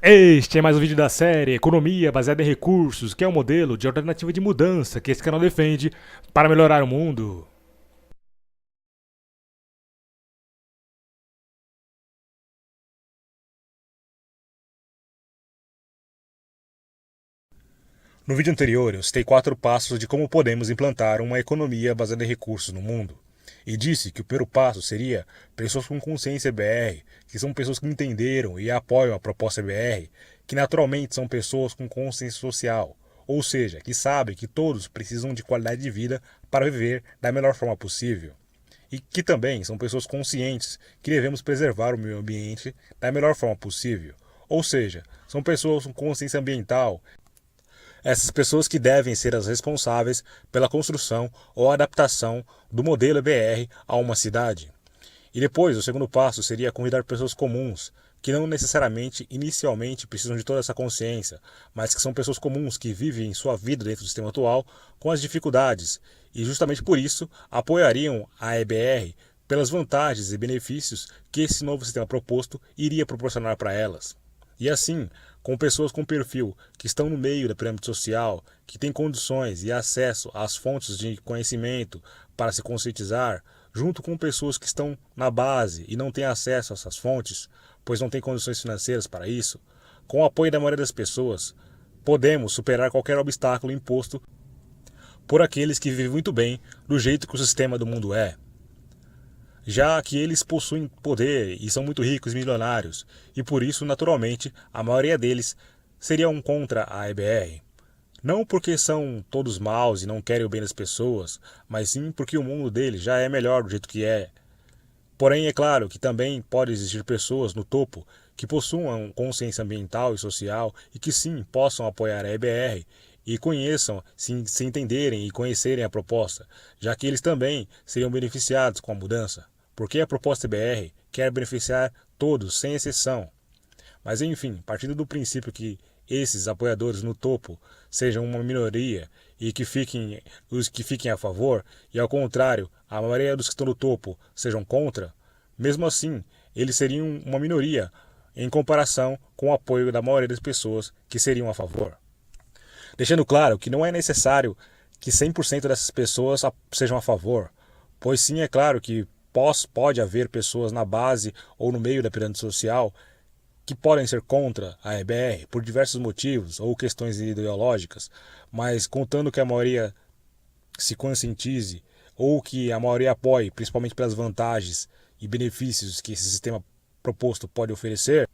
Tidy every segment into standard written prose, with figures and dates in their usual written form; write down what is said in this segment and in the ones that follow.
Este é mais um vídeo da série Economia baseada em recursos, que é um modelo de alternativa de mudança que esse canal defende para melhorar o mundo. No vídeo anterior, eu citei 4 passos de como podemos implantar uma economia baseada em recursos no mundo. E disse que o primeiro passo seria pessoas com consciência BR, que são pessoas que entenderam e apoiam a proposta BR, que naturalmente são pessoas com consciência social, ou seja, que sabem que todos precisam de qualidade de vida para viver da melhor forma possível. E que também são pessoas conscientes que devemos preservar o meio ambiente da melhor forma possível. Ou seja, são pessoas com consciência ambiental, essas pessoas que devem ser as responsáveis pela construção ou adaptação do modelo BR a uma cidade. E depois, o segundo passo seria convidar pessoas comuns, que não necessariamente inicialmente precisam de toda essa consciência, mas que são pessoas comuns que vivem sua vida dentro do sistema atual com as dificuldades e justamente por isso apoiariam a EBR pelas vantagens e benefícios que esse novo sistema proposto iria proporcionar para elas. E assim, com pessoas com perfil que estão no meio da pirâmide social, que têm condições e acesso às fontes de conhecimento para se conscientizar, junto com pessoas que estão na base e não têm acesso a essas fontes, pois não têm condições financeiras para isso, com o apoio da maioria das pessoas, podemos superar qualquer obstáculo imposto por aqueles que vivem muito bem do jeito que o sistema do mundo é, já que eles possuem poder e são muito ricos e milionários, e por isso, naturalmente, a maioria deles seriam contra a EBR. Não porque são todos maus e não querem o bem das pessoas, mas sim porque o mundo deles já é melhor do jeito que é. Porém, é claro que também pode existir pessoas no topo que possuam consciência ambiental e social e que sim possam apoiar a EBR e conheçam, se entenderem e conhecerem a proposta, já que eles também seriam beneficiados com a mudança, porque a proposta EBR quer beneficiar todos, sem exceção. Mas enfim, partindo do princípio que esses apoiadores no topo sejam uma minoria e que fiquem os que fiquem a favor, e ao contrário, a maioria dos que estão no topo sejam contra, mesmo assim, eles seriam uma minoria em comparação com o apoio da maioria das pessoas que seriam a favor. Deixando claro que não é necessário que 100% dessas pessoas sejam a favor, pois sim, é claro que pode haver pessoas na base ou no meio da pirâmide social que podem ser contra a EBR por diversos motivos ou questões ideológicas, mas contando que a maioria se conscientize ou que a maioria apoie, principalmente pelas vantagens e benefícios que esse sistema proposto pode oferecer,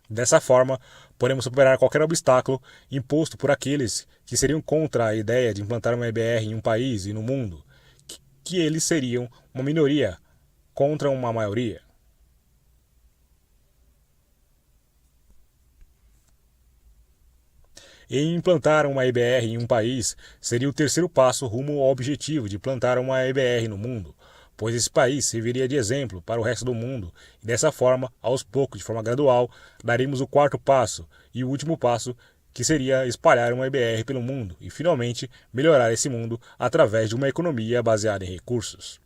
dessa forma podemos superar qualquer obstáculo imposto por aqueles que seriam contra a ideia de implantar uma EBR em um país e no mundo, que eles seriam uma minoria contra uma maioria. E implantar uma EBR em um país seria o terceiro passo rumo ao objetivo de implantar uma EBR no mundo, pois esse país serviria de exemplo para o resto do mundo, e dessa forma, aos poucos, de forma gradual, daríamos o quarto passo e o último passo, que seria espalhar uma EBR pelo mundo e, finalmente, melhorar esse mundo através de uma economia baseada em recursos.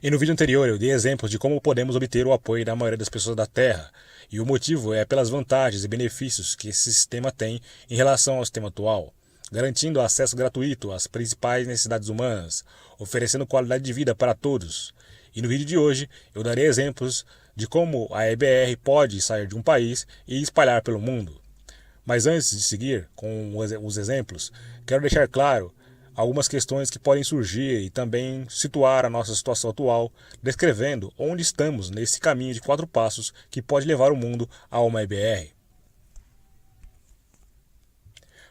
E no vídeo anterior eu dei exemplos de como podemos obter o apoio da maioria das pessoas da Terra, e o motivo é pelas vantagens e benefícios que esse sistema tem em relação ao sistema atual, garantindo acesso gratuito às principais necessidades humanas, oferecendo qualidade de vida para todos. E no vídeo de hoje eu darei exemplos de como a EBR pode sair de um país e espalhar pelo mundo. Mas antes de seguir com os exemplos, quero deixar claro algumas questões que podem surgir e também situar a nossa situação atual, descrevendo onde estamos nesse caminho de 4 passos que pode levar o mundo a uma EBR.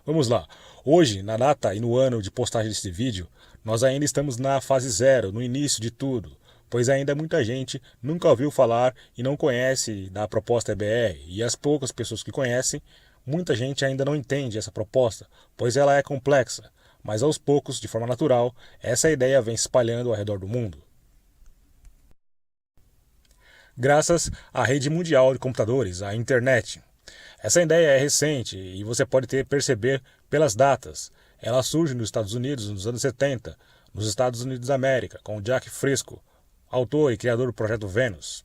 Vamos lá. Hoje, na data e no ano de postagem deste vídeo, nós ainda estamos na fase 0, no início de tudo, pois ainda muita gente nunca ouviu falar e não conhece da proposta EBR, e as poucas pessoas que conhecem, muita gente ainda não entende essa proposta, pois ela é complexa, mas aos poucos, de forma natural, essa ideia vem se espalhando ao redor do mundo. Graças à rede mundial de computadores, a internet. Essa ideia é recente e você pode perceber pelas datas. Ela surge nos Estados Unidos nos anos 70, nos Estados Unidos da América, com Jack Fresco, autor e criador do projeto Venus.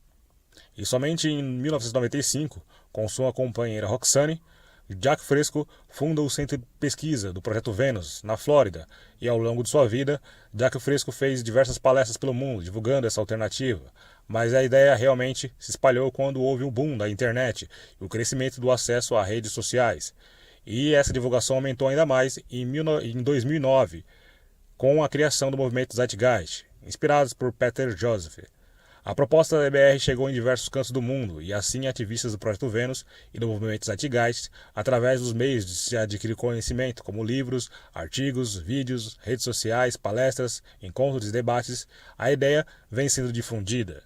E somente em 1995, com sua companheira Roxane, Jack Fresco funda o Centro de Pesquisa do Projeto Vênus, na Flórida, e ao longo de sua vida, Jack Fresco fez diversas palestras pelo mundo divulgando essa alternativa. Mas a ideia realmente se espalhou quando houve um boom da internet e o crescimento do acesso a redes sociais. E essa divulgação aumentou ainda mais em 2009, com a criação do movimento Zeitgeist, inspirados por Peter Joseph. A proposta da EBR chegou em diversos cantos do mundo, e assim ativistas do Projeto Vênus e do movimento Zeitgeist, através dos meios de se adquirir conhecimento, como livros, artigos, vídeos, redes sociais, palestras, encontros e debates, a ideia vem sendo difundida.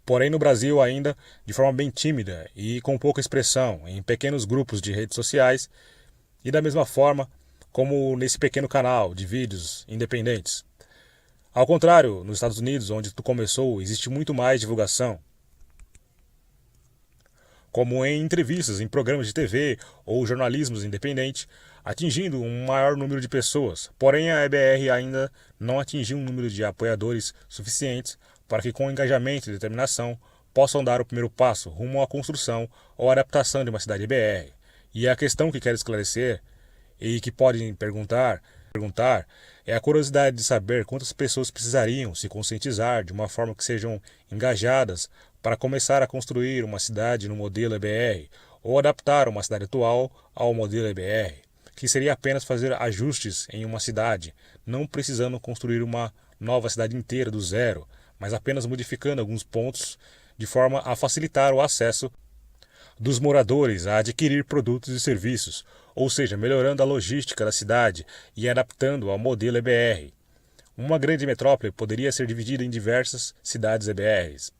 Porém, no Brasil ainda, de forma bem tímida e com pouca expressão, em pequenos grupos de redes sociais, e da mesma forma como nesse pequeno canal de vídeos independentes. Ao contrário, nos Estados Unidos, onde tudo começou, existe muito mais divulgação, como em entrevistas, em programas de TV ou jornalismo independente, atingindo um maior número de pessoas. Porém, a EBR ainda não atingiu um número de apoiadores suficientes para que, com engajamento e determinação, possam dar o primeiro passo rumo à construção ou adaptação de uma cidade EBR. E a questão que quero esclarecer e que podem perguntar é a curiosidade de saber quantas pessoas precisariam se conscientizar de uma forma que sejam engajadas para começar a construir uma cidade no modelo EBR ou adaptar uma cidade atual ao modelo EBR, que seria apenas fazer ajustes em uma cidade, não precisando construir uma nova cidade inteira do zero, mas apenas modificando alguns pontos de forma a facilitar o acesso dos moradores a adquirir produtos e serviços, ou seja, melhorando a logística da cidade e adaptando ao modelo EBR. Uma grande metrópole poderia ser dividida em diversas cidades EBRs.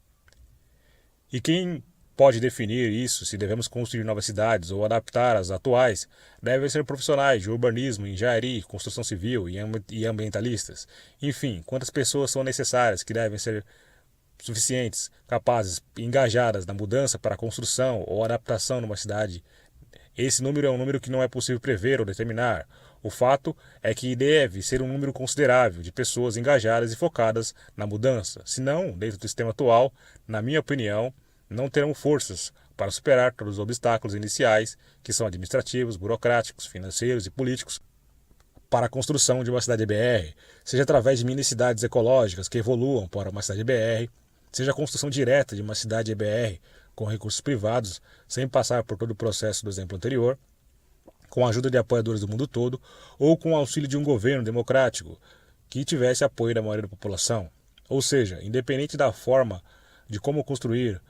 E quem pode definir isso, se devemos construir novas cidades ou adaptar as atuais, devem ser profissionais de urbanismo, engenharia, construção civil e ambientalistas. Enfim, quantas pessoas são necessárias que devem ser suficientes, capazes, engajadas na mudança para a construção ou adaptação numa cidade. Esse número é um número que não é possível prever ou determinar. O fato é que deve ser um número considerável de pessoas engajadas e focadas na mudança. Senão, dentro do sistema atual, na minha opinião, não terão forças para superar todos os obstáculos iniciais, que são administrativos, burocráticos, financeiros e políticos, para a construção de uma cidade EBR, seja através de mini-cidades ecológicas que evoluam para uma cidade EBR, seja a construção direta de uma cidade EBR com recursos privados, sem passar por todo o processo do exemplo anterior, com a ajuda de apoiadores do mundo todo, ou com o auxílio de um governo democrático que tivesse apoio da maioria da população. Ou seja, independente da forma de como construir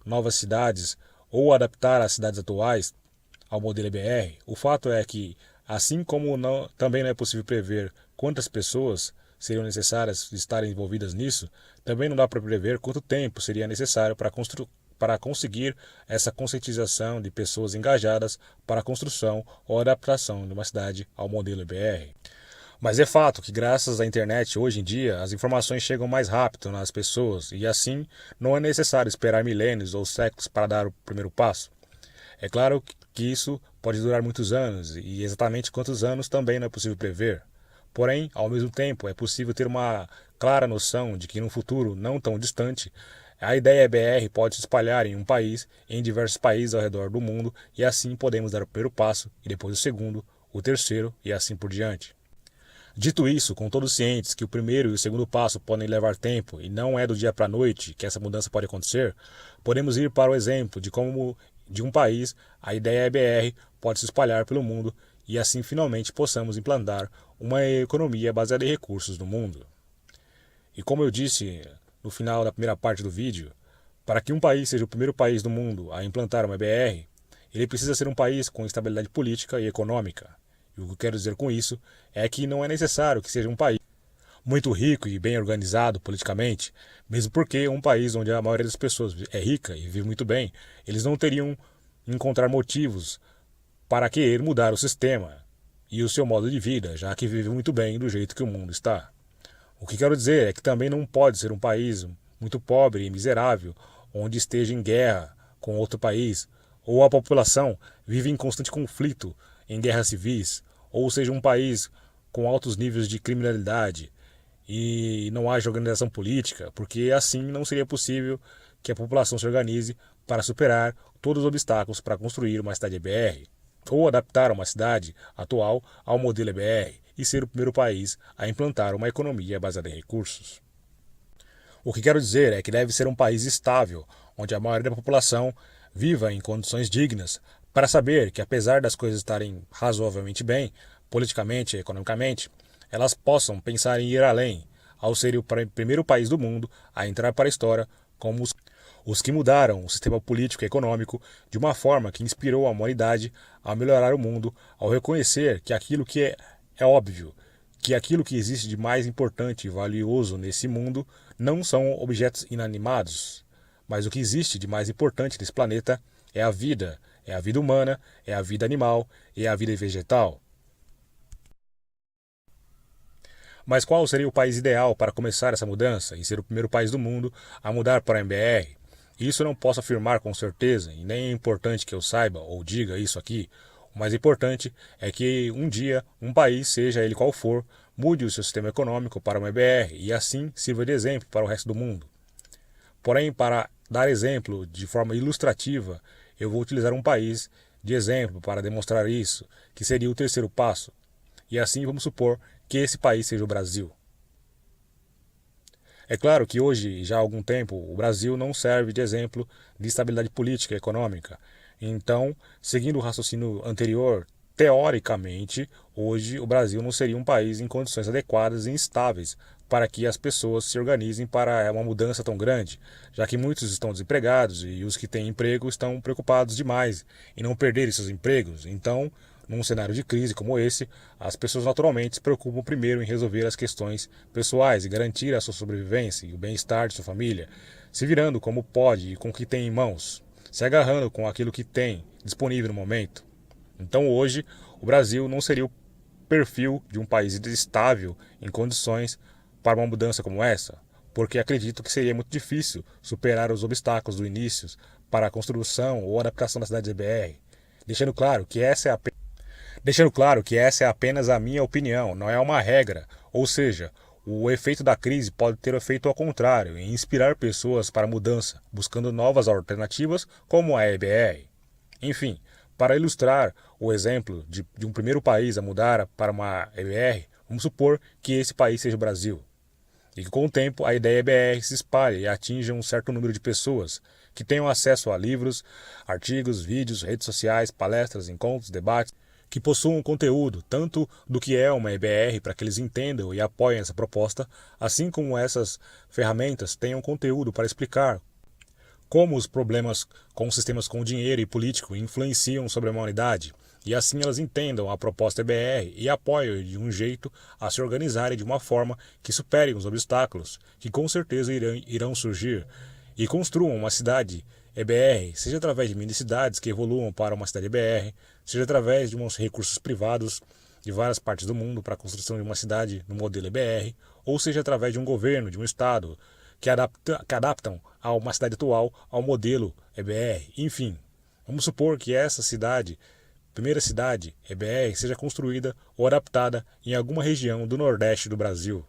novas cidades ou adaptar as cidades atuais ao modelo EBR, o fato é que, assim como também não é possível prever quantas pessoas seriam necessárias estarem envolvidas nisso, também não dá para prever quanto tempo seria necessário para conseguir essa conscientização de pessoas engajadas para a construção ou adaptação de uma cidade ao modelo EBR. Mas é fato que, graças à internet, hoje em dia, as informações chegam mais rápido nas pessoas e, assim, não é necessário esperar milênios ou séculos para dar o primeiro passo. É claro que isso pode durar muitos anos e exatamente quantos anos também não é possível prever. Porém, ao mesmo tempo, é possível ter uma clara noção de que, num futuro não tão distante, a ideia EBR pode se espalhar em um país, em diversos países ao redor do mundo, e assim podemos dar o primeiro passo, e depois o segundo, o terceiro, e assim por diante. Dito isso, com todos cientes que o primeiro e o segundo passo podem levar tempo, e não é do dia para a noite que essa mudança pode acontecer, podemos ir para o exemplo de como, de um país, a ideia EBR pode se espalhar pelo mundo, e assim finalmente possamos implantar uma economia baseada em recursos no mundo. E como eu disse no final da primeira parte do vídeo, para que um país seja o primeiro país do mundo a implantar uma EBR, ele precisa ser um país com estabilidade política e econômica. E o que eu quero dizer com isso é que não é necessário que seja um país muito rico e bem organizado politicamente, mesmo porque um país onde a maioria das pessoas é rica e vive muito bem, eles não teriam encontrar motivos para querer mudar o sistema e o seu modo de vida, já que vive muito bem do jeito que o mundo está. O que quero dizer é que também não pode ser um país muito pobre e miserável, onde esteja em guerra com outro país, ou a população vive em constante conflito, em guerras civis, ou seja um país com altos níveis de criminalidade e não haja organização política, porque assim não seria possível que a população se organize para superar todos os obstáculos para construir uma cidade EBR, ou adaptar uma cidade atual ao modelo EBR e ser o primeiro país a implantar uma economia baseada em recursos. O que quero dizer é que deve ser um país estável, onde a maioria da população viva em condições dignas, para saber que, apesar das coisas estarem razoavelmente bem, politicamente e economicamente, elas possam pensar em ir além, ao ser o primeiro país do mundo a entrar para a história como os que mudaram o sistema político e econômico de uma forma que inspirou a humanidade a melhorar o mundo, ao reconhecer que aquilo que é óbvio, que aquilo que existe de mais importante e valioso nesse mundo não são objetos inanimados, mas o que existe de mais importante nesse planeta é a vida humana, é a vida animal e é a vida vegetal. Mas qual seria o país ideal para começar essa mudança e ser o primeiro país do mundo a mudar para a MBR? Isso eu não posso afirmar com certeza, e nem é importante que eu saiba ou diga isso aqui. O mais importante é que um dia um país, seja ele qual for, mude o seu sistema econômico para uma EBR e assim sirva de exemplo para o resto do mundo. Porém, para dar exemplo de forma ilustrativa, eu vou utilizar um país de exemplo para demonstrar isso, que seria o terceiro passo. E assim vamos supor que esse país seja o Brasil. É claro que hoje, já há algum tempo, o Brasil não serve de exemplo de estabilidade política e econômica. Então, seguindo o raciocínio anterior, teoricamente, hoje o Brasil não seria um país em condições adequadas e estáveis para que as pessoas se organizem para uma mudança tão grande, já que muitos estão desempregados e os que têm emprego estão preocupados demais em não perderem seus empregos. Então, num cenário de crise como esse, as pessoas naturalmente se preocupam primeiro em resolver as questões pessoais e garantir a sua sobrevivência e o bem-estar de sua família, se virando como pode e com o que tem em mãos, se agarrando com aquilo que tem disponível no momento. Então hoje, o Brasil não seria o perfil de um país estável em condições para uma mudança como essa, porque acredito que seria muito difícil superar os obstáculos do início para a construção ou adaptação da cidade EBR, deixando claro que essa é apenas a minha opinião, não é uma regra, ou seja, o efeito da crise pode ter o efeito ao contrário, em inspirar pessoas para a mudança, buscando novas alternativas como a EBR. Enfim, para ilustrar o exemplo de um primeiro país a mudar para uma EBR, vamos supor que esse país seja o Brasil. E que com o tempo a ideia EBR se espalhe e atinja um certo número de pessoas que tenham acesso a livros, artigos, vídeos, redes sociais, palestras, encontros, debates, que possuam conteúdo tanto do que é uma EBR para que eles entendam e apoiem essa proposta, assim como essas ferramentas tenham conteúdo para explicar como os problemas com sistemas com dinheiro e político influenciam sobre a humanidade, e assim elas entendam a proposta EBR e apoiem de um jeito a se organizarem de uma forma que superem os obstáculos, que com certeza irão surgir, e construam uma cidade EBR, seja através de mini-cidades que evoluam para uma cidade EBR, seja através de uns recursos privados de várias partes do mundo para a construção de uma cidade no modelo EBR, ou seja através de um governo, de um estado, que adaptam a uma cidade atual ao modelo EBR. Enfim, vamos supor que essa cidade, primeira cidade EBR, seja construída ou adaptada em alguma região do Nordeste do Brasil.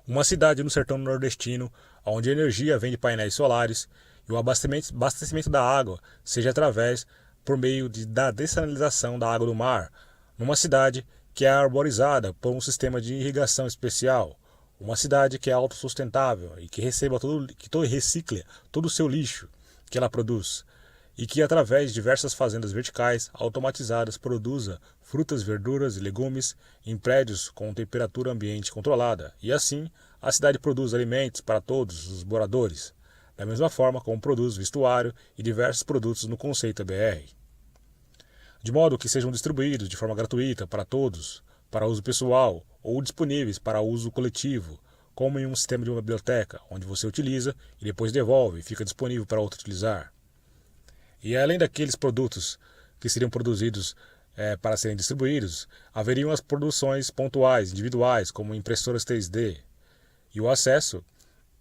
Uma cidade no sertão nordestino, onde a energia vem de painéis solares e o abastecimento da água seja através por meio da dessalinização da água do mar, numa cidade que é arborizada por um sistema de irrigação especial, uma cidade que é autossustentável e que recicle todo o seu lixo que ela produz e que através de diversas fazendas verticais automatizadas produza frutas, verduras e legumes em prédios com temperatura ambiente controlada, e assim a cidade produz alimentos para todos os moradores, da mesma forma como produz vestuário e diversos produtos no conceito EBR, de modo que sejam distribuídos de forma gratuita para todos, para uso pessoal ou disponíveis para uso coletivo, como em um sistema de uma biblioteca, onde você utiliza e depois devolve e fica disponível para outro utilizar. E além daqueles produtos que seriam produzidos para serem distribuídos, haveriam as produções pontuais, individuais, como impressoras 3D. E o acesso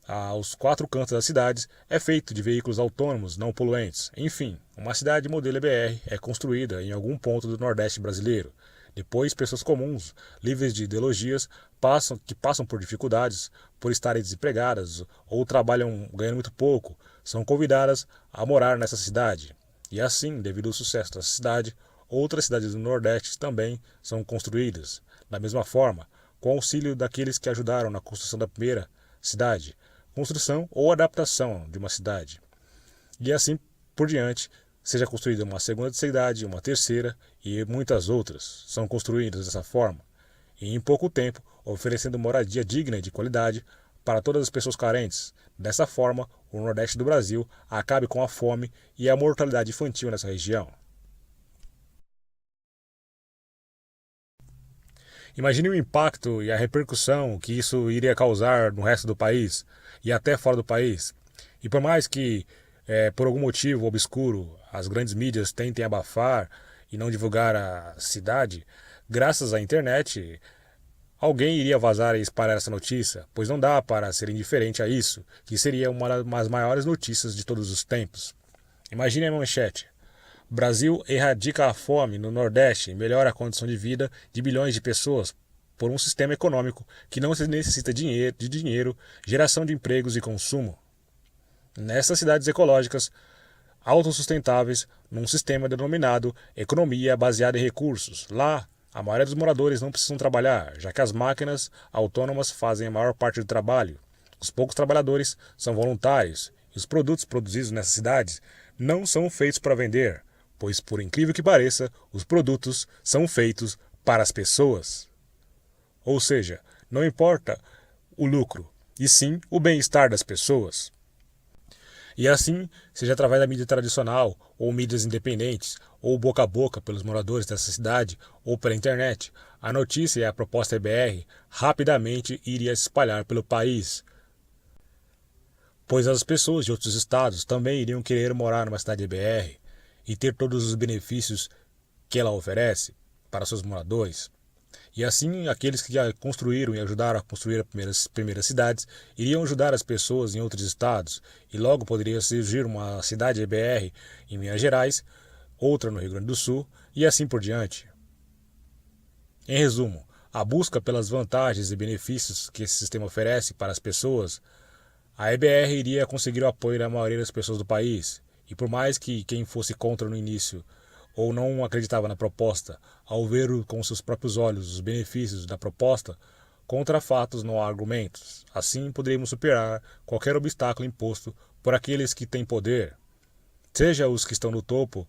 aos 4 cantos das cidades é feito de veículos autônomos não poluentes. Enfim, uma cidade modelo EBR é construída em algum ponto do Nordeste brasileiro, Depois, pessoas comuns, livres de ideologias, que passam por dificuldades, por estarem desempregadas ou trabalham ganhando muito pouco, são convidadas a morar nessa cidade. E assim, devido ao sucesso dessa cidade, outras cidades do Nordeste também são construídas. Da mesma forma, com o auxílio daqueles que ajudaram na construção da primeira cidade, construção ou adaptação de uma cidade. E assim por diante, seja construída uma segunda cidade, uma terceira e muitas outras são construídas dessa forma. E em pouco tempo, oferecendo moradia digna e de qualidade para todas as pessoas carentes. Dessa forma, o Nordeste do Brasil acabe com a fome e a mortalidade infantil nessa região. Imagine o impacto e a repercussão que isso iria causar no resto do país e até fora do país. E por mais que, por algum motivo obscuro, as grandes mídias tentem abafar e não divulgar a cidade, graças à internet, alguém iria vazar e espalhar essa notícia, pois não dá para ser indiferente a isso, que seria uma das maiores notícias de todos os tempos. Imagine a manchete. Brasil erradica a fome no Nordeste e melhora a condição de vida de bilhões de pessoas por um sistema econômico que não necessita de dinheiro, geração de empregos e consumo. Nessas cidades ecológicas, autossustentáveis, num sistema denominado economia baseada em recursos. Lá, a maioria dos moradores não precisam trabalhar, já que as máquinas autônomas fazem a maior parte do trabalho. Os poucos trabalhadores são voluntários e os produtos produzidos nessas cidades não são feitos para vender, pois, por incrível que pareça, os produtos são feitos para as pessoas. Ou seja, não importa o lucro, e sim o bem-estar das pessoas. E assim, seja através da mídia tradicional, ou mídias independentes, ou boca a boca pelos moradores dessa cidade, ou pela internet, a notícia e a proposta EBR rapidamente iria se espalhar pelo país, pois as pessoas de outros estados também iriam querer morar numa cidade EBR e ter todos os benefícios que ela oferece para seus moradores. E assim, aqueles que já construíram e ajudaram a construir as primeiras cidades iriam ajudar as pessoas em outros estados, e logo poderia surgir uma cidade EBR em Minas Gerais, outra no Rio Grande do Sul, e assim por diante. Em resumo, a busca pelas vantagens e benefícios que esse sistema oferece para as pessoas, a EBR iria conseguir o apoio da maioria das pessoas do país, e por mais que quem fosse contra no início ou não acreditava na proposta, ao ver com seus próprios olhos os benefícios da proposta, contra fatos não há argumentos. Assim poderíamos superar qualquer obstáculo imposto por aqueles que têm poder, seja os que estão no topo,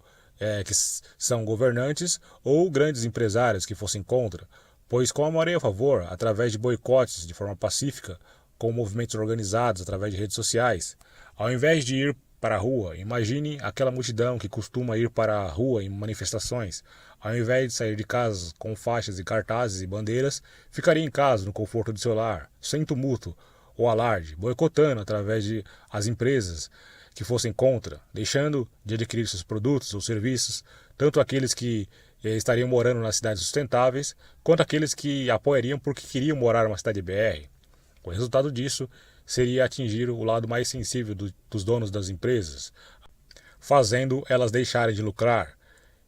que são governantes, ou grandes empresários que fossem contra, pois com a maioria a favor, através de boicotes de forma pacífica, com movimentos organizados através de redes sociais, ao invés de ir para a rua, imagine aquela multidão que costuma ir para a rua em manifestações. Ao invés de sair de casa com faixas e cartazes e bandeiras, ficaria em casa no conforto do seu lar, sem tumulto ou alarde, boicotando através de as empresas que fossem contra, deixando de adquirir seus produtos ou serviços, tanto aqueles que estariam morando nas cidades sustentáveis, quanto aqueles que apoiariam porque queriam morar numa cidade BR. O resultado disso seria atingir o lado mais sensível dos donos das empresas, fazendo elas deixarem de lucrar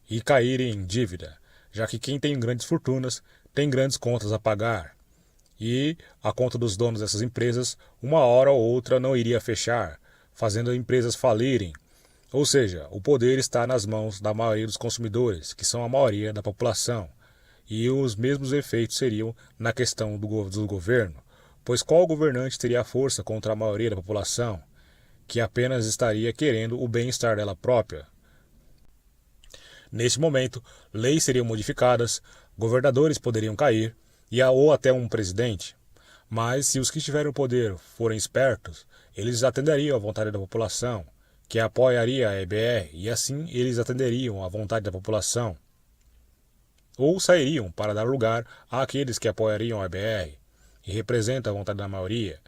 e caírem em dívida, já que quem tem grandes fortunas tem grandes contas a pagar. E a conta dos donos dessas empresas, uma hora ou outra, não iria fechar, fazendo as empresas falirem. Ou seja, o poder está nas mãos da maioria dos consumidores, que são a maioria da população. E os mesmos efeitos seriam na questão do governo, pois qual governante teria força contra a maioria da população, que apenas estaria querendo o bem-estar dela própria? Neste momento, leis seriam modificadas, governadores poderiam cair, ou até um presidente. Mas se os que estiverem no poder forem espertos, eles atenderiam à vontade da população, que apoiaria a EBR, e assim eles atenderiam à vontade da população. Ou sairiam para dar lugar àqueles que apoiariam a EBR, e representa a vontade da maioria,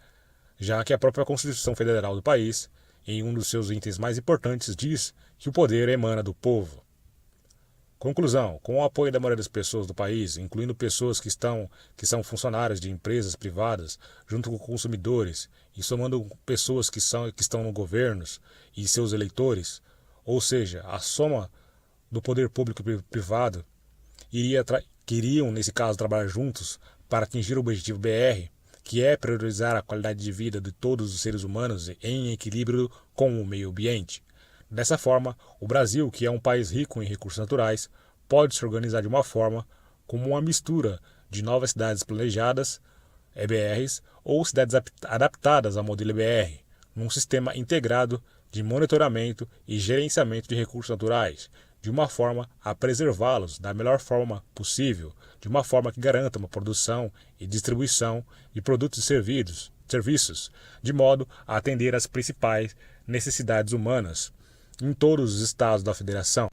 já que a própria Constituição Federal do país, em um dos seus itens mais importantes, diz que o poder emana do povo. Conclusão: com o apoio da maioria das pessoas do país, incluindo pessoas que são funcionários de empresas privadas, junto com consumidores, e somando pessoas que estão no governos e seus eleitores, ou seja, a soma do poder público e privado, iria que iriam, nesse caso, trabalhar juntos para atingir o objetivo BR, que é priorizar a qualidade de vida de todos os seres humanos em equilíbrio com o meio ambiente. Dessa forma, o Brasil, que é um país rico em recursos naturais, pode se organizar de uma forma como uma mistura de novas cidades planejadas, EBRs, ou cidades adaptadas ao modelo EBR, num sistema integrado de monitoramento e gerenciamento de recursos naturais, de uma forma a preservá-los da melhor forma possível, de uma forma que garanta uma produção e distribuição de produtos e serviços, de modo a atender às principais necessidades humanas em todos os estados da federação.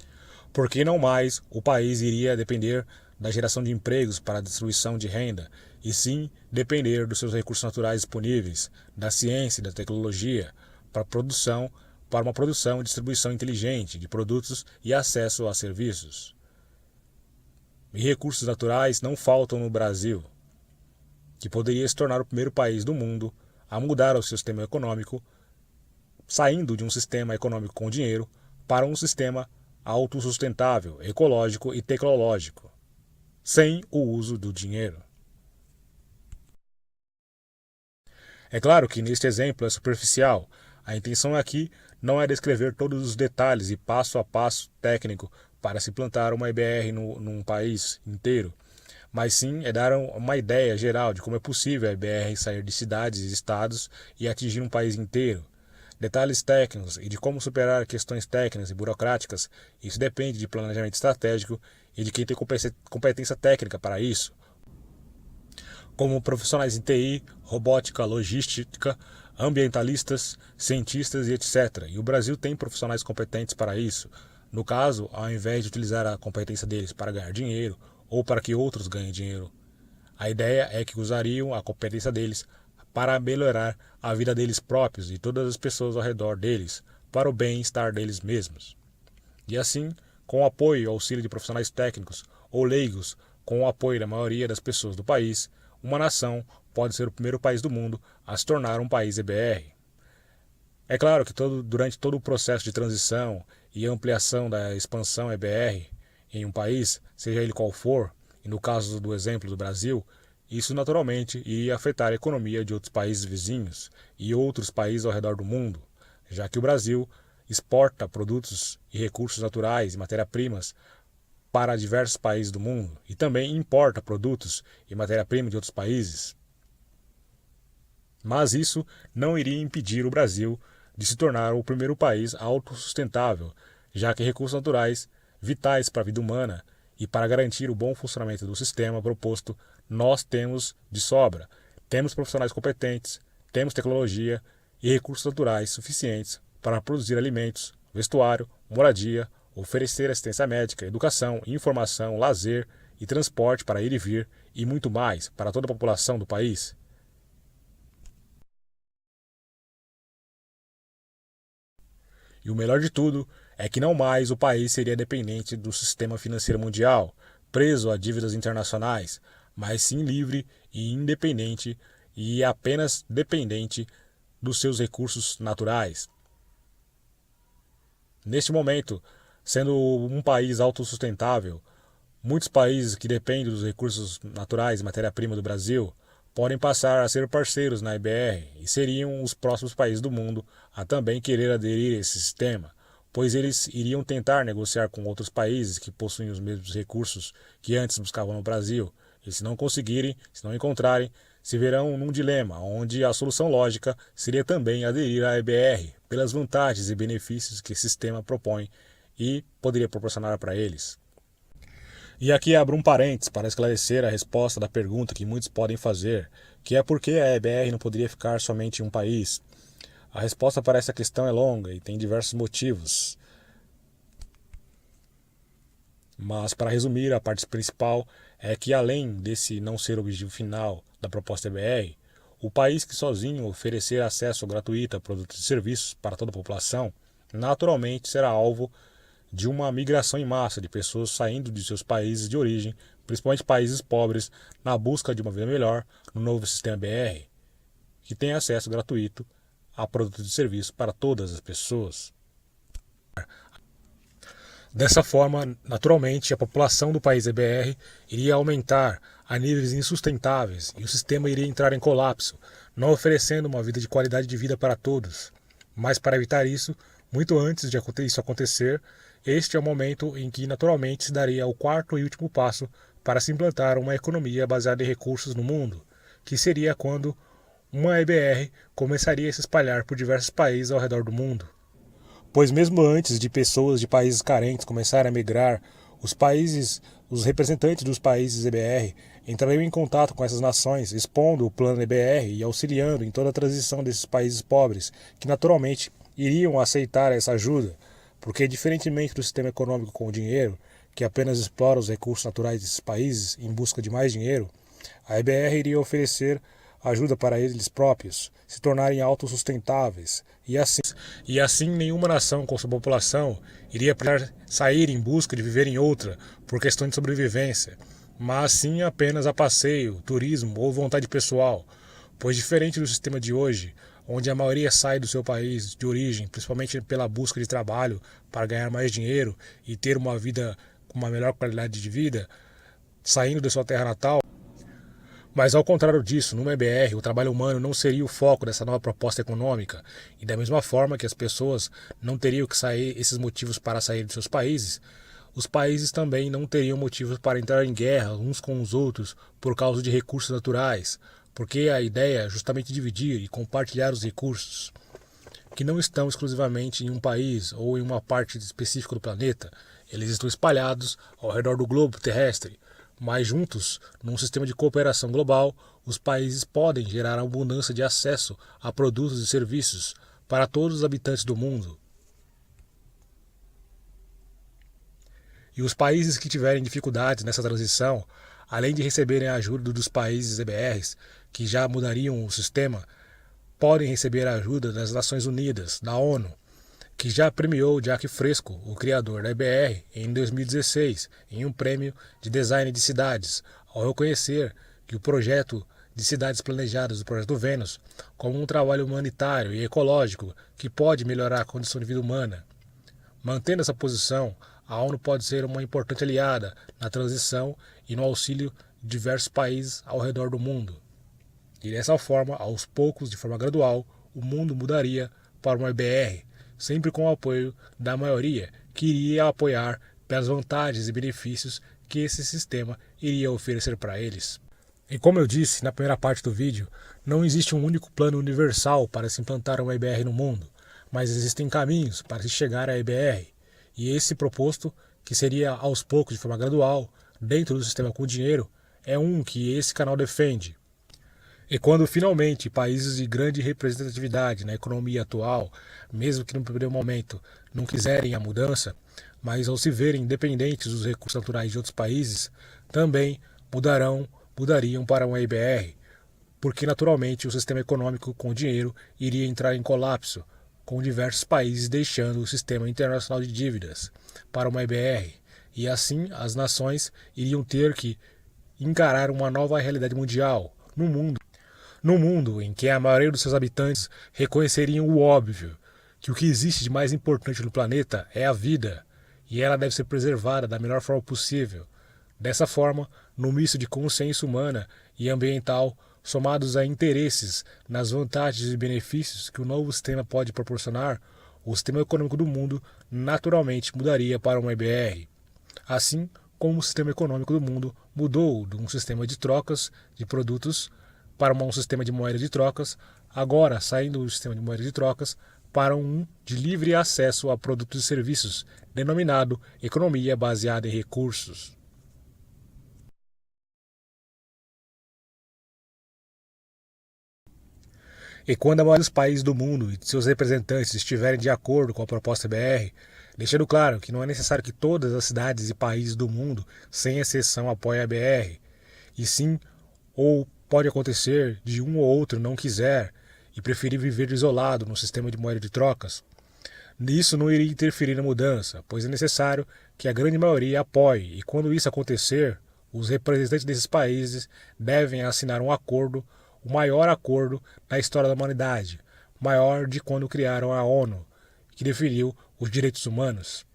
Porque não mais o país iria depender da geração de empregos para a distribuição de renda, e sim depender dos seus recursos naturais disponíveis, da ciência e da tecnologia, para uma produção e distribuição inteligente de produtos e acesso a serviços. E recursos naturais não faltam no Brasil, que poderia se tornar o primeiro país do mundo a mudar o seu sistema econômico, saindo de um sistema econômico com dinheiro para um sistema autossustentável, ecológico e tecnológico, sem o uso do dinheiro. É claro que neste exemplo é superficial. A intenção aqui não é descrever todos os detalhes e passo a passo técnico para se plantar uma EBR num país inteiro, mas sim é dar uma ideia geral de como é possível a EBR sair de cidades e estados e atingir um país inteiro. Detalhes técnicos e de como superar questões técnicas e burocráticas, isso depende de planejamento estratégico e de quem tem competência técnica para isso, como profissionais em TI, robótica, logística, ambientalistas, cientistas e etc. E o Brasil tem profissionais competentes para isso. No caso, ao invés de utilizar a competência deles para ganhar dinheiro ou para que outros ganhem dinheiro, a ideia é que usariam a competência deles para melhorar a vida deles próprios e todas as pessoas ao redor deles, para o bem-estar deles mesmos. E assim, com o apoio e auxílio de profissionais técnicos ou leigos, com o apoio da maioria das pessoas do país, uma nação pode ser o primeiro país do mundo a se tornar um país EBR. É claro que durante todo o processo de transição e ampliação da expansão EBR em um país, seja ele qual for, e no caso do exemplo do Brasil, isso naturalmente iria afetar a economia de outros países vizinhos e outros países ao redor do mundo, já que o Brasil exporta produtos e recursos naturais e matéria-primas para diversos países do mundo e também importa produtos e matéria-prima de outros países. Mas isso não iria impedir o Brasil de se tornar o primeiro país autossustentável, já que recursos naturais, vitais para a vida humana e para garantir o bom funcionamento do sistema proposto, nós temos de sobra. Temos profissionais competentes, temos tecnologia e recursos naturais suficientes para produzir alimentos, vestuário, moradia, oferecer assistência médica, educação, informação, lazer e transporte para ir e vir e muito mais para toda a população do país. E o melhor de tudo é que não mais o país seria dependente do sistema financeiro mundial, preso a dívidas internacionais, mas sim livre e independente e apenas dependente dos seus recursos naturais. Neste momento, sendo um país autossustentável, muitos países que dependem dos recursos naturais e matéria-prima do Brasil podem passar a ser parceiros na EBR e seriam os próximos países do mundo a também querer aderir a esse sistema, pois eles iriam tentar negociar com outros países que possuem os mesmos recursos que antes buscavam no Brasil, e se não conseguirem, se não encontrarem, se verão num dilema, onde a solução lógica seria também aderir à EBR, pelas vantagens e benefícios que esse sistema propõe e poderia proporcionar para eles. E aqui abro um parênteses para esclarecer a resposta da pergunta que muitos podem fazer, que é por que a EBR não poderia ficar somente em um país? A resposta para essa questão é longa e tem diversos motivos. Mas, para resumir, a parte principal é que, além desse não ser o objetivo final da proposta EBR, o país que sozinho oferecer acesso gratuito a produtos e serviços para toda a população, naturalmente será alvo de uma migração em massa de pessoas saindo de seus países de origem, principalmente países pobres, na busca de uma vida melhor no novo sistema BR, que tem acesso gratuito a produtos e serviços para todas as pessoas. Dessa forma, naturalmente, a população do país EBR iria aumentar a níveis insustentáveis e o sistema iria entrar em colapso, não oferecendo uma vida de qualidade de vida para todos. Mas para evitar isso, muito antes de isso acontecer, este é o momento em que naturalmente se daria o quarto e último passo para se implantar uma economia baseada em recursos no mundo, que seria quando uma EBR começaria a se espalhar por diversos países ao redor do mundo. Pois mesmo antes de pessoas de países carentes começarem a migrar, os representantes dos países EBR entrariam em contato com essas nações, expondo o plano EBR e auxiliando em toda a transição desses países pobres, que naturalmente iriam aceitar essa ajuda, porque diferentemente do sistema econômico com o dinheiro, que apenas explora os recursos naturais desses países em busca de mais dinheiro, a EBR iria oferecer ajuda para eles próprios se tornarem autossustentáveis, e assim nenhuma nação com sua população iria precisar sair em busca de viver em outra por questão de sobrevivência, mas sim apenas a passeio, turismo ou vontade pessoal, pois diferente do sistema de hoje, onde a maioria sai do seu país de origem, principalmente pela busca de trabalho para ganhar mais dinheiro e ter uma vida com uma melhor qualidade de vida, saindo da sua terra natal. Mas ao contrário disso, numa EBR, o trabalho humano não seria o foco dessa nova proposta econômica, e da mesma forma que as pessoas não teriam que sair esses motivos para sair de seus países, os países também não teriam motivos para entrar em guerra uns com os outros por causa de recursos naturais, porque a ideia é justamente dividir e compartilhar os recursos, que não estão exclusivamente em um país ou em uma parte específica do planeta, eles estão espalhados ao redor do globo terrestre. Mas juntos, num sistema de cooperação global, os países podem gerar abundância de acesso a produtos e serviços para todos os habitantes do mundo. E os países que tiverem dificuldades nessa transição, além de receberem a ajuda dos países EBRs, que já mudariam o sistema, podem receber a ajuda das Nações Unidas, da ONU, que já premiou Jacques Fresco, o criador da EBR, em 2016, em um prêmio de design de cidades, ao reconhecer que o projeto de cidades planejadas do Projeto Vênus como um trabalho humanitário e ecológico que pode melhorar a condição de vida humana. Mantendo essa posição, a ONU pode ser uma importante aliada na transição e no auxílio de diversos países ao redor do mundo. E dessa forma, aos poucos, de forma gradual, o mundo mudaria para uma EBR, sempre com o apoio da maioria, que iria apoiar pelas vantagens e benefícios que esse sistema iria oferecer para eles. E como eu disse na primeira parte do vídeo, não existe um único plano universal para se implantar uma EBR no mundo, mas existem caminhos para se chegar à EBR, e esse proposto, que seria aos poucos de forma gradual, dentro do sistema com dinheiro, é um que esse canal defende. E quando finalmente países de grande representatividade na economia atual, mesmo que no primeiro momento não quiserem a mudança, mas ao se verem independentes dos recursos naturais de outros países, também mudariam para uma EBR, porque naturalmente o sistema econômico com dinheiro iria entrar em colapso, com diversos países deixando o sistema internacional de dívidas para uma EBR, e assim as nações iriam ter que encarar uma nova realidade mundial, no mundo em que a maioria dos seus habitantes reconheceriam o óbvio, que o que existe de mais importante no planeta é a vida, e ela deve ser preservada da melhor forma possível. Dessa forma, no misto de consciência humana e ambiental, somados a interesses nas vantagens e benefícios que o novo sistema pode proporcionar, o sistema econômico do mundo naturalmente mudaria para uma EBR. Assim como o sistema econômico do mundo mudou de um sistema de trocas de produtos para um sistema de moeda de trocas, agora saindo do sistema de moeda de trocas para um de livre acesso a produtos e serviços, denominado economia baseada em recursos. E quando a maioria dos países do mundo e seus representantes estiverem de acordo com a proposta BR, deixando claro que não é necessário que todas as cidades e países do mundo, sem exceção, apoiem a BR, e sim, ou pode acontecer de um ou outro não quiser e preferir viver isolado no sistema de moeda de trocas. Isso não iria interferir na mudança, pois é necessário que a grande maioria apoie, e quando isso acontecer, os representantes desses países devem assinar um acordo, o maior acordo da história da humanidade, maior de quando criaram a ONU, que definiu os direitos humanos.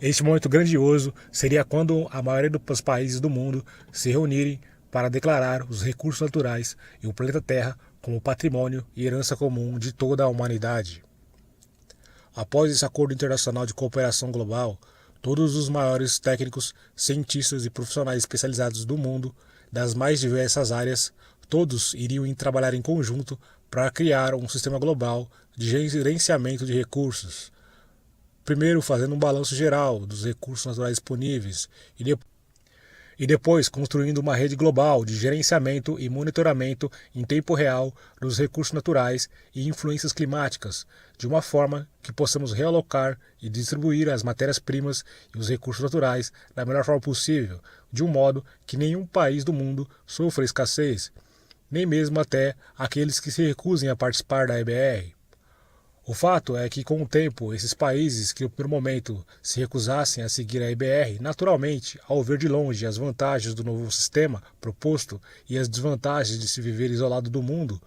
Este momento grandioso seria quando a maioria dos países do mundo se reunirem para declarar os recursos naturais e o planeta Terra como patrimônio e herança comum de toda a humanidade. Após esse acordo internacional de cooperação global, todos os maiores técnicos, cientistas e profissionais especializados do mundo, das mais diversas áreas, todos iriam trabalhar em conjunto para criar um sistema global de gerenciamento de recursos. Primeiro fazendo um balanço geral dos recursos naturais disponíveis e depois construindo uma rede global de gerenciamento e monitoramento em tempo real dos recursos naturais e influências climáticas, de uma forma que possamos realocar e distribuir as matérias-primas e os recursos naturais da melhor forma possível, de um modo que nenhum país do mundo sofra escassez, nem mesmo até aqueles que se recusem a participar da EBR. O fato é que, com o tempo, esses países que no primeiro momento se recusassem a seguir a EBR, naturalmente, ao ver de longe as vantagens do novo sistema proposto e as desvantagens de se viver isolado do mundo,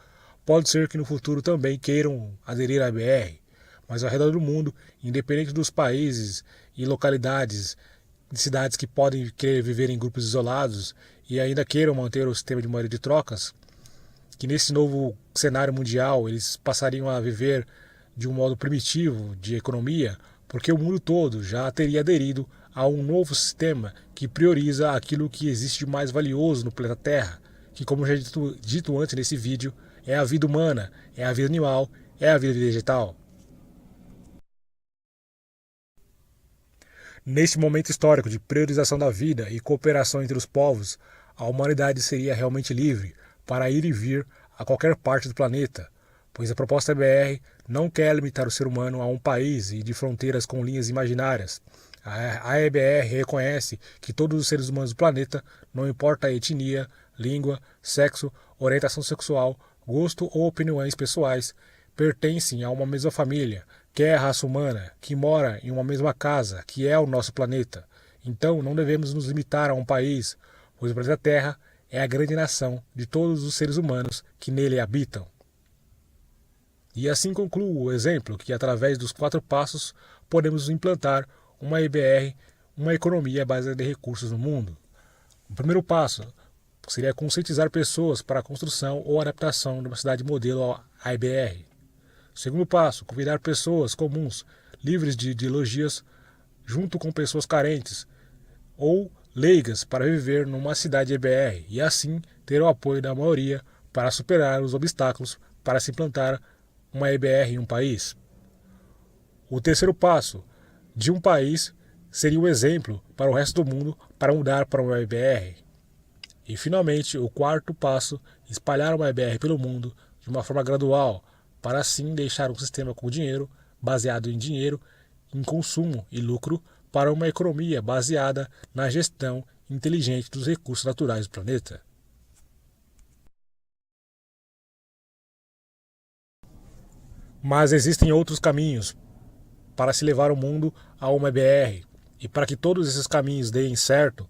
pode ser que no futuro também queiram aderir à EBR. Mas ao redor do mundo, independente dos países e localidades, de cidades que podem querer viver em grupos isolados e ainda queiram manter o sistema de moeda de trocas, que nesse novo cenário mundial eles passariam a viver de um modo primitivo de economia, porque o mundo todo já teria aderido a um novo sistema que prioriza aquilo que existe de mais valioso no planeta Terra, que, como já dito antes nesse vídeo, é a vida humana, é a vida animal, é a vida vegetal. Neste momento histórico de priorização da vida e cooperação entre os povos, a humanidade seria realmente livre para ir e vir a qualquer parte do planeta, pois a proposta EBR não quer limitar o ser humano a um país e de fronteiras com linhas imaginárias. A EBR reconhece que todos os seres humanos do planeta, não importa a etnia, língua, sexo, orientação sexual, gosto ou opiniões pessoais, pertencem a uma mesma família, que é a raça humana, que mora em uma mesma casa, que é o nosso planeta. Então não devemos nos limitar a um país, pois o planeta Terra é a grande nação de todos os seres humanos que nele habitam. E assim concluo o exemplo que, através dos 4 passos, podemos implantar uma EBR, uma economia baseada em recursos no mundo. O primeiro passo seria conscientizar pessoas para a construção ou adaptação de uma cidade modelo à EBR. O segundo passo, convidar pessoas comuns, livres de ideologias, junto com pessoas carentes ou leigas para viver numa cidade EBR e assim ter o apoio da maioria para superar os obstáculos para se implantar uma EBR em um país. O terceiro passo de um país seria o exemplo para o resto do mundo para mudar para uma EBR. E finalmente, o quarto passo, espalhar uma EBR pelo mundo de uma forma gradual, para assim deixar um sistema com dinheiro, baseado em dinheiro, em consumo e lucro, para uma economia baseada na gestão inteligente dos recursos naturais do planeta. Mas existem outros caminhos para se levar o mundo a uma EBR. E para que todos esses caminhos deem certo,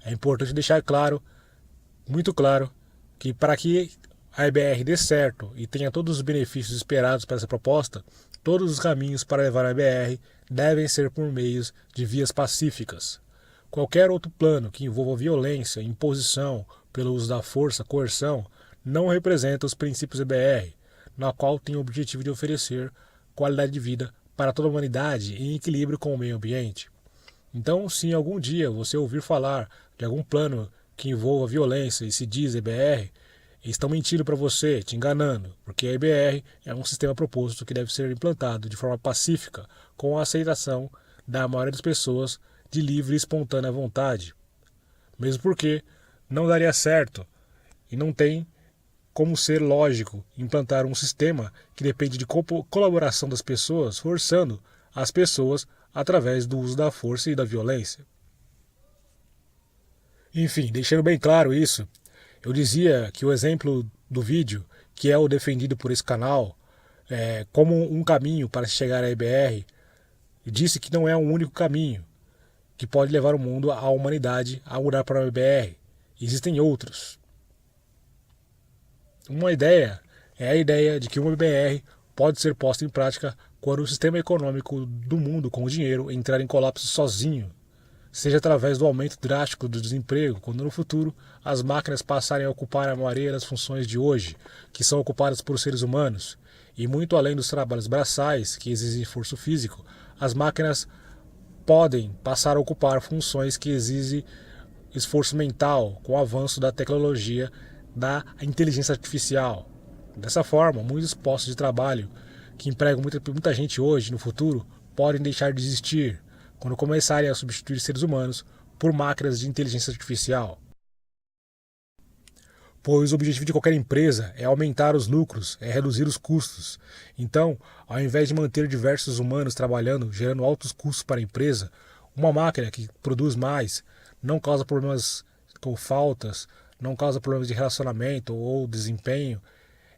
é importante deixar claro, muito claro, que para que a EBR dê certo e tenha todos os benefícios esperados para essa proposta, todos os caminhos para levar a EBR devem ser por meios de vias pacíficas. Qualquer outro plano que envolva violência, imposição pelo uso da força, coerção, não representa os princípios EBR, na qual tem o objetivo de oferecer qualidade de vida para toda a humanidade em equilíbrio com o meio ambiente. Então, se algum dia você ouvir falar de algum plano que envolva violência e se diz EBR, estão mentindo para você, te enganando, porque a EBR é um sistema proposto que deve ser implantado de forma pacífica, com a aceitação da maioria das pessoas de livre e espontânea vontade. Mesmo porque não daria certo e não tem como ser lógico implantar um sistema que depende de colaboração das pessoas, forçando as pessoas através do uso da força e da violência. Enfim, deixando bem claro isso, eu dizia que o exemplo do vídeo, que é o defendido por esse canal, como um caminho para chegar à EBR, disse que não é o único caminho que pode levar o mundo, a humanidade, a mudar para a EBR. Existem outros. Uma ideia é a ideia de que uma EBR pode ser posta em prática quando o sistema econômico do mundo com o dinheiro entrar em colapso sozinho, seja através do aumento drástico do desemprego, quando no futuro as máquinas passarem a ocupar a maioria das funções de hoje, que são ocupadas por seres humanos, e muito além dos trabalhos braçais, que exigem esforço físico, as máquinas podem passar a ocupar funções que exigem esforço mental com o avanço da tecnologia da inteligência artificial. Dessa forma, muitos postos de trabalho que empregam muita gente hoje no futuro podem deixar de existir quando começarem a substituir seres humanos por máquinas de inteligência artificial. Pois o objetivo de qualquer empresa é aumentar os lucros, é reduzir os custos. Então, ao invés de manter diversos humanos trabalhando, gerando altos custos para a empresa, uma máquina que produz mais não causa problemas com faltas, não causa problemas de relacionamento ou desempenho,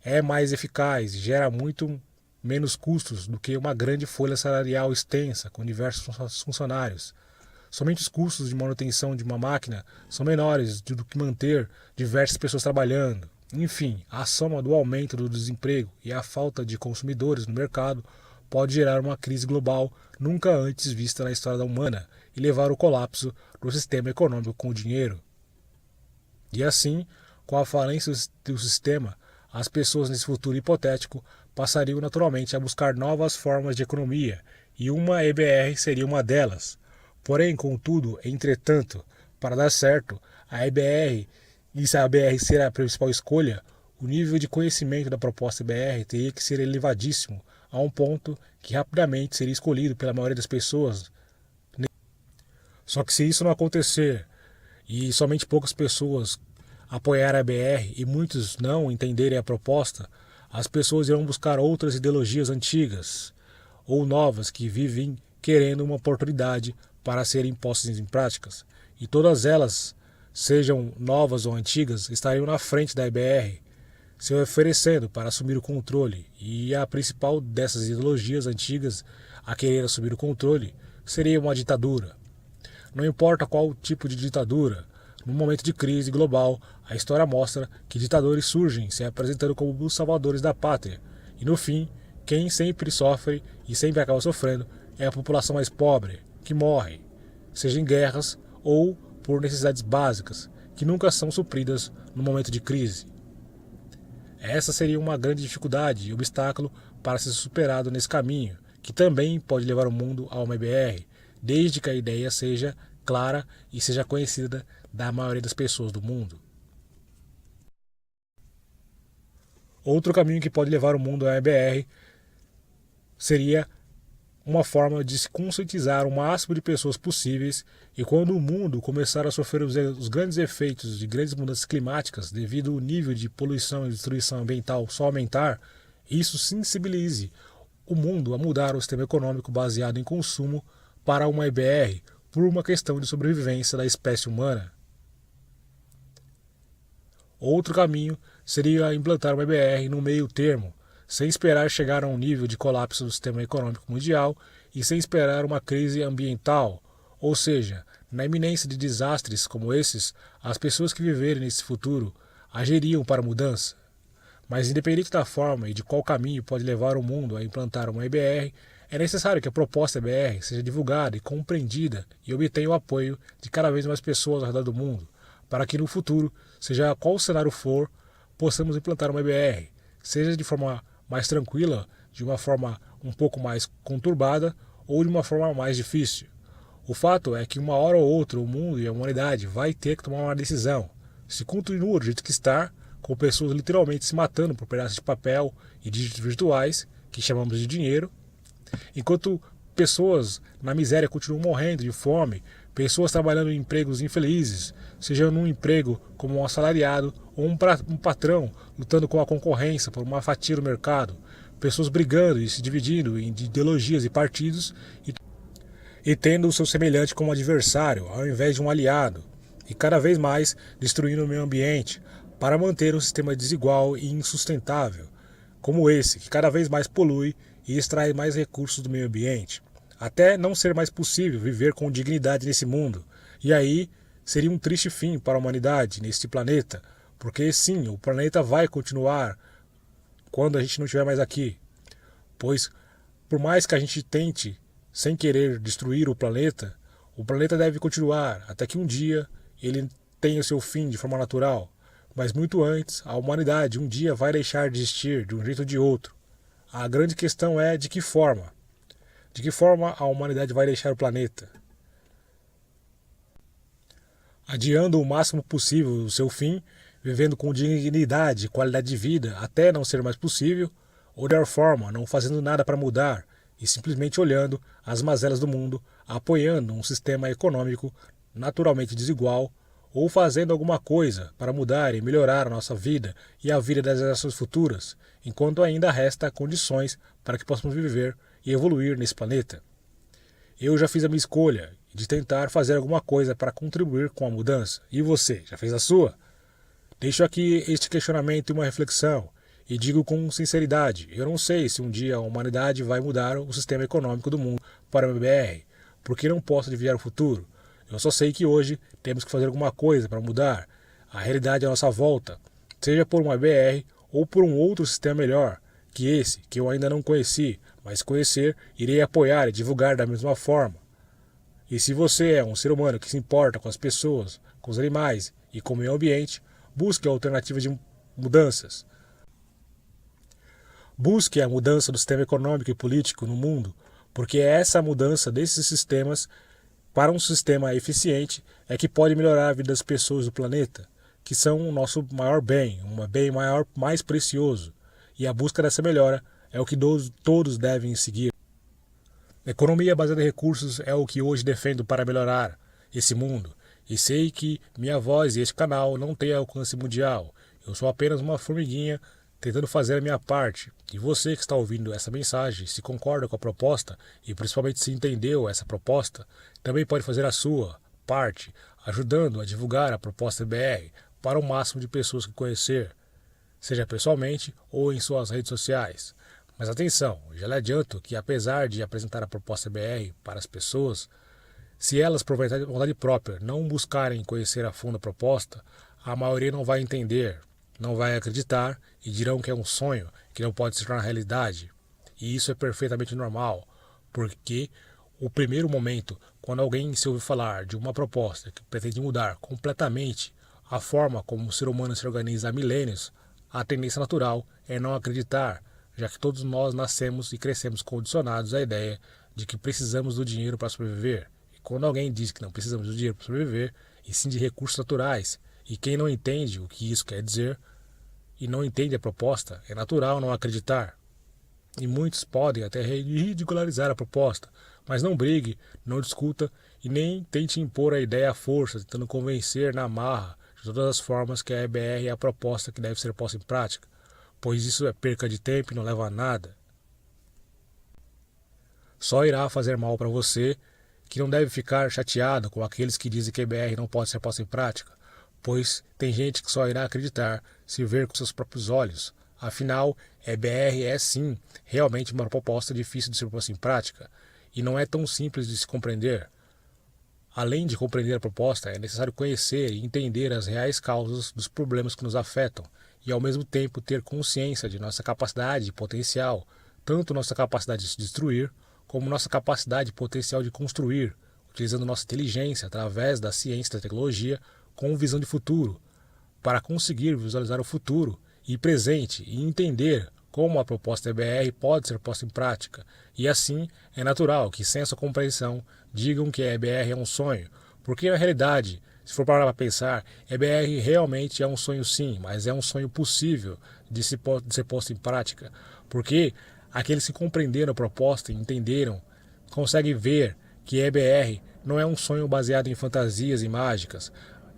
é mais eficaz, gera muito menos custos do que uma grande folha salarial extensa com diversos funcionários. Somente os custos de manutenção de uma máquina são menores do que manter diversas pessoas trabalhando. Enfim, a soma do aumento do desemprego e a falta de consumidores no mercado pode gerar uma crise global nunca antes vista na história da humana e levar ao colapso do sistema econômico com o dinheiro. E assim, com a falência do sistema, as pessoas nesse futuro hipotético passariam naturalmente a buscar novas formas de economia, e uma EBR seria uma delas. Porém, contudo, entretanto, para dar certo, a EBR, e se a EBR ser a principal escolha, o nível de conhecimento da proposta EBR teria que ser elevadíssimo, a um ponto que rapidamente seria escolhido pela maioria das pessoas. Só que se isso não acontecer, e somente poucas pessoas apoiarem a EBR e muitos não entenderem a proposta, as pessoas irão buscar outras ideologias antigas ou novas que vivem querendo uma oportunidade para serem postas em práticas. E todas elas, sejam novas ou antigas, estariam na frente da EBR, se oferecendo para assumir o controle. E a principal dessas ideologias antigas a querer assumir o controle seria uma ditadura. Não importa qual tipo de ditadura, no momento de crise global, a história mostra que ditadores surgem se apresentando como os salvadores da pátria. E no fim, quem sempre sofre e sempre acaba sofrendo é a população mais pobre, que morre, seja em guerras ou por necessidades básicas, que nunca são supridas no momento de crise. Essa seria uma grande dificuldade e obstáculo para ser superado nesse caminho, que também pode levar o mundo a uma EBR, desde que a ideia seja clara e seja conhecida da maioria das pessoas do mundo. Outro caminho que pode levar o mundo à EBR seria uma forma de se conscientizar o máximo de pessoas possíveis, e quando o mundo começar a sofrer os grandes efeitos de grandes mudanças climáticas devido ao nível de poluição e destruição ambiental só aumentar, isso sensibilize o mundo a mudar o sistema econômico baseado em consumo para uma EBR por uma questão de sobrevivência da espécie humana. Outro caminho seria implantar uma EBR no meio termo, sem esperar chegar a um nível de colapso do sistema econômico mundial e sem esperar uma crise ambiental, ou seja, na iminência de desastres como esses, as pessoas que viverem nesse futuro agiriam para a mudança. Mas independente da forma e de qual caminho pode levar o mundo a implantar uma EBR, é necessário que a proposta EBR seja divulgada e compreendida e obtenha o apoio de cada vez mais pessoas ao redor do mundo, para que no futuro, seja qual cenário for, possamos implantar uma EBR, seja de forma mais tranquila, de uma forma um pouco mais conturbada ou de uma forma mais difícil. O fato é que uma hora ou outra o mundo e a humanidade vai ter que tomar uma decisão. Se continua do jeito que está, com pessoas literalmente se matando por pedaços de papel e dígitos virtuais, que chamamos de dinheiro, enquanto pessoas na miséria continuam morrendo de fome, pessoas trabalhando em empregos infelizes, seja num emprego como um assalariado ou um patrão lutando com a concorrência por uma fatia do mercado, pessoas brigando e se dividindo em ideologias e partidos e tendo o seu semelhante como adversário ao invés de um aliado, e cada vez mais destruindo o meio ambiente para manter um sistema desigual e insustentável, como esse, que cada vez mais polui e extrai mais recursos do meio ambiente, até não ser mais possível viver com dignidade nesse mundo. E aí seria um triste fim para a humanidade neste planeta, porque sim, o planeta vai continuar quando a gente não estiver mais aqui, pois por mais que a gente tente, sem querer, destruir o planeta deve continuar até que um dia ele tenha o seu fim de forma natural. Mas muito antes, a humanidade um dia vai deixar de existir de um jeito ou de outro. A grande questão é de que forma? De que forma a humanidade vai deixar o planeta? Adiando o máximo possível o seu fim, vivendo com dignidade e qualidade de vida até não ser mais possível, ou de outra forma, não fazendo nada para mudar e simplesmente olhando as mazelas do mundo, apoiando um sistema econômico naturalmente desigual, ou fazendo alguma coisa para mudar e melhorar a nossa vida e a vida das gerações futuras, enquanto ainda resta condições para que possamos viver e evoluir nesse planeta. Eu já fiz a minha escolha de tentar fazer alguma coisa para contribuir com a mudança. E você, já fez a sua? Deixo aqui este questionamento e uma reflexão, e digo com sinceridade, eu não sei se um dia a humanidade vai mudar o sistema econômico do mundo para o MBR, porque não posso adivinhar o futuro. Eu só sei que hoje temos que fazer alguma coisa para mudar a realidade à nossa volta, seja por uma BR ou por um outro sistema melhor que esse, que eu ainda não conheci, mas conhecer, irei apoiar e divulgar da mesma forma. E se você é um ser humano que se importa com as pessoas, com os animais e com o meio ambiente, busque alternativas de mudanças. Busque a mudança do sistema econômico e político no mundo, porque é essa mudança desses sistemas para um sistema eficiente é que pode melhorar a vida das pessoas do planeta, que são o nosso maior bem, um bem maior, mais precioso. E a busca dessa melhora é o que todos devem seguir. A economia baseada em recursos é o que hoje defendo para melhorar esse mundo. E sei que minha voz e este canal não têm alcance mundial. Eu sou apenas uma formiguinha tentando fazer a minha parte. E você que está ouvindo essa mensagem, se concorda com a proposta e principalmente se entendeu essa proposta, também pode fazer a sua parte, ajudando a divulgar a proposta BR para o máximo de pessoas que conhecer, seja pessoalmente ou em suas redes sociais. Mas atenção, já lhe adianto que apesar de apresentar a proposta BR para as pessoas, se elas por vontade própria não buscarem conhecer a fundo a proposta, a maioria não vai entender, não vai acreditar e dirão que é um sonho, que não pode se tornar realidade. E isso é perfeitamente normal, porque o primeiro momento, quando alguém se ouve falar de uma proposta que pretende mudar completamente a forma como o ser humano se organiza há milênios, a tendência natural é não acreditar, já que todos nós nascemos e crescemos condicionados à ideia de que precisamos do dinheiro para sobreviver. E quando alguém diz que não precisamos do dinheiro para sobreviver, e sim de recursos naturais, e quem não entende o que isso quer dizer, e não entende a proposta, é natural não acreditar. E muitos podem até ridicularizar a proposta, mas não brigue, não discuta e nem tente impor a ideia à força, tentando convencer na marra, de todas as formas, que a EBR é a proposta que deve ser posta em prática, pois isso é perca de tempo e não leva a nada. Só irá fazer mal para você, que não deve ficar chateado com aqueles que dizem que a EBR não pode ser posta em prática, pois tem gente que só irá acreditar se ver com seus próprios olhos. Afinal, a EBR é sim realmente uma proposta difícil de ser posta em prática e não é tão simples de se compreender. Além de compreender a proposta, é necessário conhecer e entender as reais causas dos problemas que nos afetam e ao mesmo tempo ter consciência de nossa capacidade e potencial, tanto nossa capacidade de se destruir como nossa capacidade e potencial de construir, utilizando nossa inteligência através da ciência e da tecnologia com visão de futuro, para conseguir visualizar o futuro e presente e entender como a proposta EBR pode ser posta em prática. E assim, é natural que sem essa compreensão digam que a EBR é um sonho, porque na realidade, se for parar para pensar, a EBR realmente é um sonho sim, mas é um sonho possível de ser posto em prática, porque aqueles que compreenderam a proposta e entenderam, conseguem ver que a EBR não é um sonho baseado em fantasias e mágicas.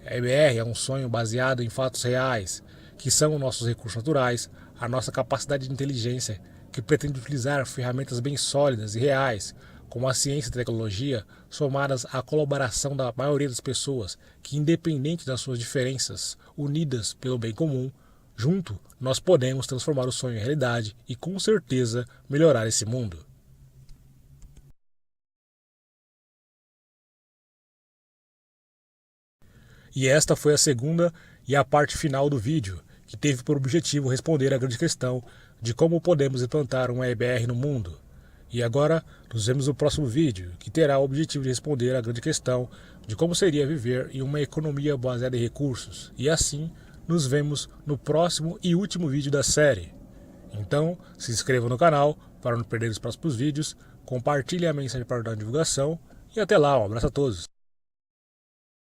A EBR é um sonho baseado em fatos reais, que são nossos recursos naturais, a nossa capacidade de inteligência, que pretende utilizar ferramentas bem sólidas e reais, como a ciência e a tecnologia, somadas à colaboração da maioria das pessoas, que independente das suas diferenças, unidas pelo bem comum, junto nós podemos transformar o sonho em realidade e com certeza melhorar esse mundo. E esta foi a segunda e a parte final do vídeo, que teve por objetivo responder à grande questão de como podemos implantar uma EBR no mundo. E agora nos vemos no próximo vídeo, que terá o objetivo de responder à grande questão de como seria viver em uma economia baseada em recursos. E assim, nos vemos no próximo e último vídeo da série. Então, se inscreva no canal para não perder os próximos vídeos, compartilhe a mensagem para ajudar a divulgação e até lá, um abraço a todos.